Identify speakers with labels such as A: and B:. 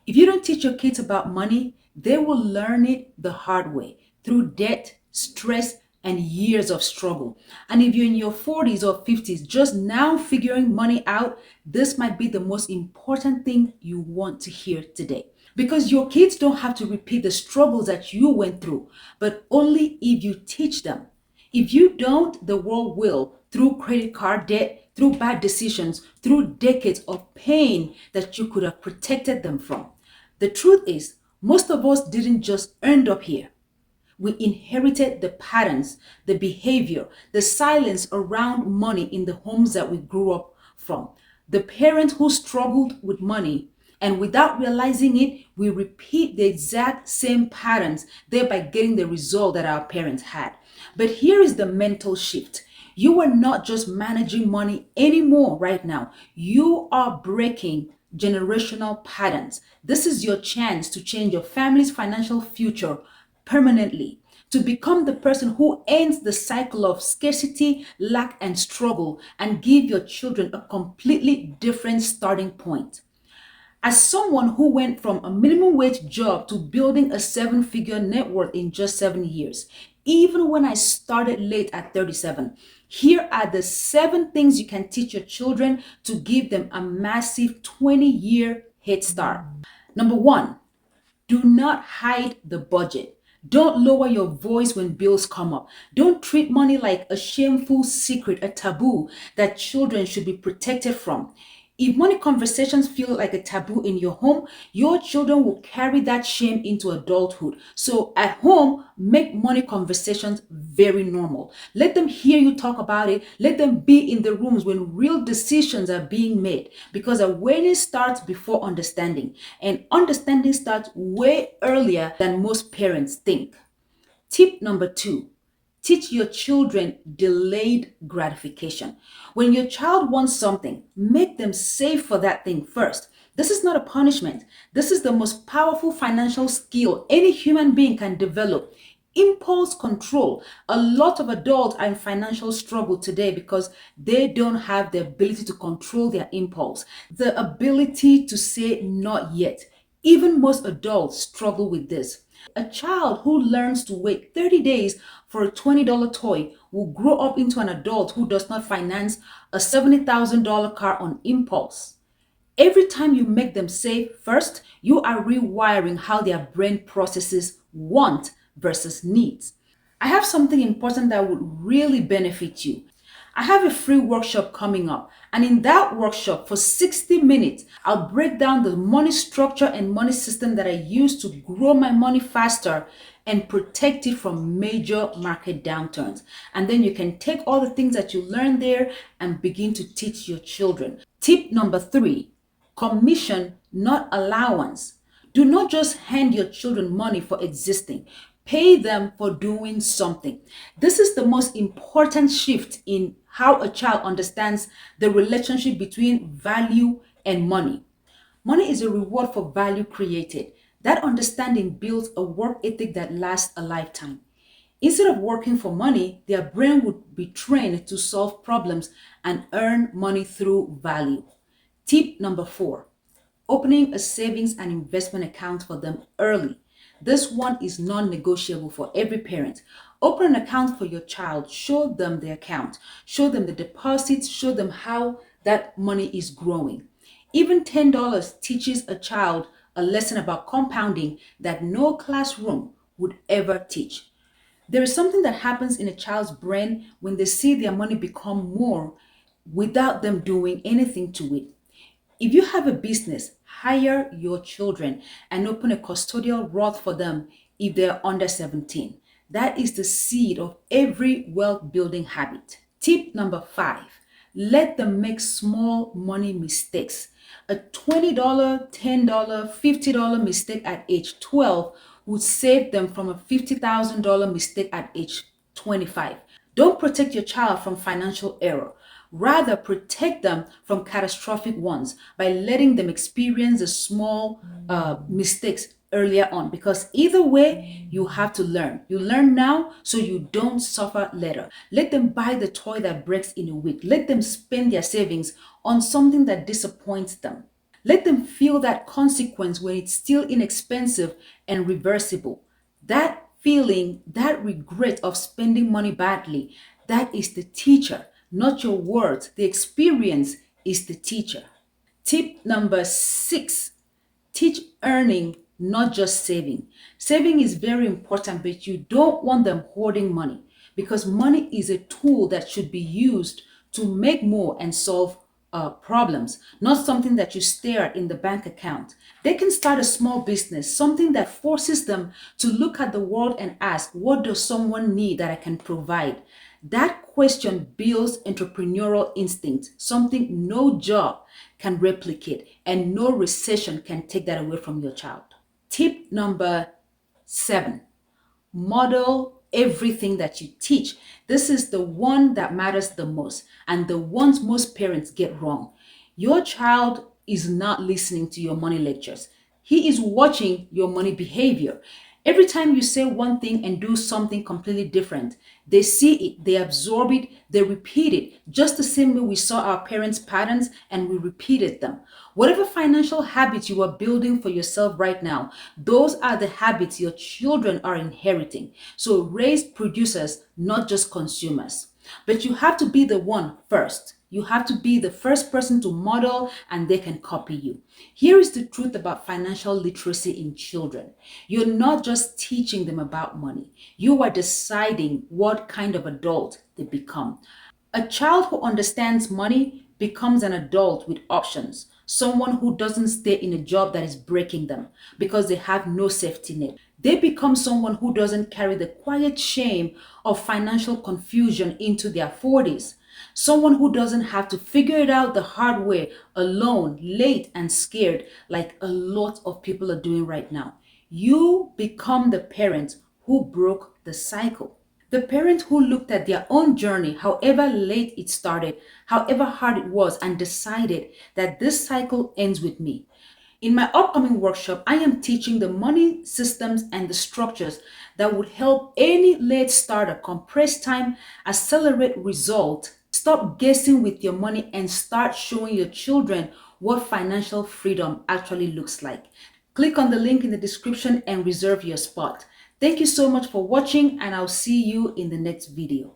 A: If you don't teach your kids about money, they will learn it the hard way through debt, stress, and years of struggle. And if you're in your 40s or 50s, just now figuring money out, this might be the most important thing you want to hear today. Because your kids don't have to repeat the struggles that you went through, but only if you teach them. If you don't, the world will, through credit card debt, through bad decisions, through decades of pain that you could have protected them from. The truth is, most of us didn't just end up here. We inherited the patterns, the behavior, the silence around money in the homes that we grew up from. The parents who struggled with money, and without realizing it, we repeat the exact same patterns, thereby getting the result that our parents had. But here is the mental shift. You are not just managing money anymore right now. You are breaking generational patterns. This is your chance to change your family's financial future permanently, to become the person who ends the cycle of scarcity, lack, and struggle, and give your children a completely different starting point. As someone who went from a minimum wage job to building a seven-figure net worth in just 7 years, even when I started late at 37, here are the 7 things you can teach your children to give them a massive 20-year head start. Number one, do not hide the budget. Don't lower your voice when bills come up. Don't treat money like a shameful secret, a taboo that children should be protected from. If money conversations feel like a taboo in your home, your children will carry that shame into adulthood. So at home, make money conversations very normal. Let them hear you talk about it. Let them be in the rooms when real decisions are being made, because awareness starts before understanding, and understanding starts way earlier than most parents think. Tip number two, teach your children delayed gratification. When your child wants something, make them save for that thing first. This is not a punishment. This is the most powerful financial skill any human being can develop. Impulse control. A lot of adults are in financial struggle today because they don't have the ability to control their impulse, the ability to say not yet. Even most adults struggle with this. A child who learns to wait 30 days for a $20 toy will grow up into an adult who does not finance a $70,000 car on impulse. Every time you make them save first, you are rewiring how their brain processes want versus needs. I have something important that would really benefit you. I have a free workshop coming up, and in that workshop for 60 minutes, I'll break down the money structure and money system that I use to grow my money faster and protect it from major market downturns. And then you can take all the things that you learn there and begin to teach your children. Tip number three, commission, not allowance. Do not just hand your children money for existing. Pay them for doing something. This is the most important shift in how a child understands the relationship between value and money. Money is a reward for value created. That understanding builds a work ethic that lasts a lifetime. Instead of working for money, their brain would be trained to solve problems and earn money through value. Tip number four, opening a savings and investment account for them early. This one is non-negotiable for every parent. Open an account for your child. Show them the account. Show them the deposits. Show them how that money is growing. Even $10 teaches a child a lesson about compounding that no classroom would ever teach. There is something that happens in a child's brain when they see their money become more without them doing anything to it. If you have a business, hire your children and open a custodial Roth for them if they're under 17. That is the seed of every wealth building habit. Tip number five, let them make small money mistakes. A $20, $10, $50 mistake at age 12 would save them from a $50,000 mistake at age 25. Don't protect your child from financial error. Rather, protect them from catastrophic ones by letting them experience the small mistakes earlier on, because either way, you have to learn. You learn now so you don't suffer later. Let them buy the toy that breaks in a week. Let them spend their savings on something that disappoints them. Let them feel that consequence when it's still inexpensive and reversible. That feeling, that regret of spending money badly, that is the teacher, not your words. The experience is the teacher. Tip number 6, teach earning, not just saving. Saving is very important, but you don't want them hoarding money because money is a tool that should be used to make more and solve problems, not something that you stare at in the bank account. They can start a small business, something that forces them to look at the world and ask, what does someone need that I can provide? That question builds entrepreneurial instinct, something no job can replicate, and no recession can take that away from your child. Tip number 7, model everything that you teach. This is the one that matters the most and the ones most parents get wrong. Your child is not listening to your money lectures. He is watching your money behavior. Every time you say one thing and do something completely different, they see it, they absorb it, they repeat it, just the same way we saw our parents' patterns and we repeated them. Whatever financial habits you are building for yourself right now, those are the habits your children are inheriting. So raise producers, not just consumers. But you have to be the one first. You have to be the first person to model and they can copy you. Here is the truth about financial literacy in children. You're not just teaching them about money. You are deciding what kind of adult they become. A child who understands money becomes an adult with options, someone who doesn't stay in a job that is breaking them because they have no safety net. They become someone who doesn't carry the quiet shame of financial confusion into their 40s. Someone who doesn't have to figure it out the hard way, alone, late, and scared, like a lot of people are doing right now. You become the parent who broke the cycle. The parent who looked at their own journey, however late it started, however hard it was, and decided that this cycle ends with me. In my upcoming workshop, I am teaching the money systems and the structures that would help any late starter compress time, accelerate result, stop guessing with your money, and start showing your children what financial freedom actually looks like. Click on the link in the description and reserve your spot. Thank you so much for watching, and I'll see you in the next video.